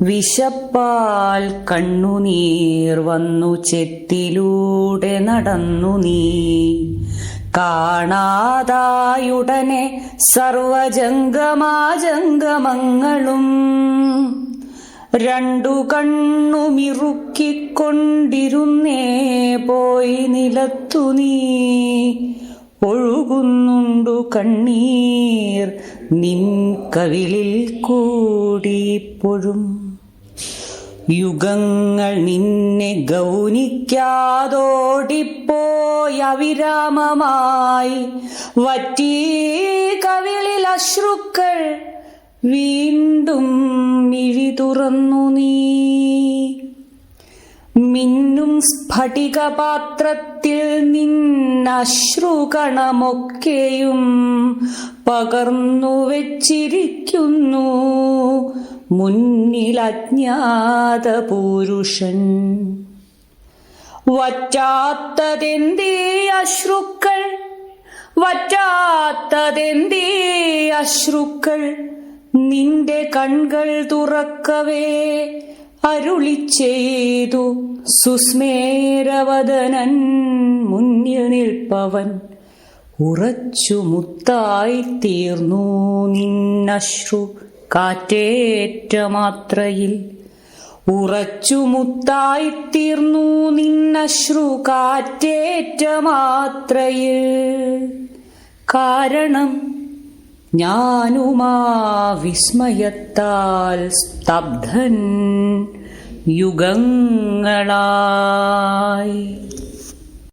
വിശപ്പാൽ കണ്ണുനീർ വന്നു ചെത്തിലൂടെ നടന്നു നീ. കാണാതായുടനെ സർവജംഗമാജംഗമങ്ങളും രണ്ടു കണ്ണുമിറുക്കിക്കൊണ്ടിരുന്നേ പോയി നിലത്തു നീ. ഒഴുകുന്നുണ്ടു കണ്ണീർ നിൻ കവിളിൽ കൂടിപ്പോഴും. യുഗങ്ങൾ നിന്നെ ഗൗനിക്കാതോടിപ്പോയി അവിരാമമായി വറ്റീ കവിളിൽ അശ്രുക്കൾ വീണ്ടും മിഴി തുറന്നു നീ. മിന്നും സ്ഫടികപാത്രത്തിൽ നിന്നശ്രുകണമൊക്കെയും പകർന്നു വെച്ചിരിക്കുന്നു മുന്നിൽ അജ്ഞാത പുരുഷൻ. വറ്റാത്തതെന്തേ അശ്രുക്കൾ, വറ്റാത്തതെന്തേ അശ്രുക്കൾ, നിന്റെ കൺകൾ തുറക്കവേ അരുളി ചെയ്തു സുസ്മേരവദനൻ മുന്നിൽ നിൽപ്പവൻ. ഉറച്ചു മുത്തായി തീർന്നു നിന്നശ്രു കാറ്റേറ്റ മാത്രയിൽ. ഉറച്ചു മുത്തായി തീർന്നു നിന്നശ്രു കാറ്റേറ്റ മാത്രയിൽ. കാരണം ഞാനുമാ വിസ്മയത്താൽ സ്തബ്ധൻ യുഗങ്ങളായി.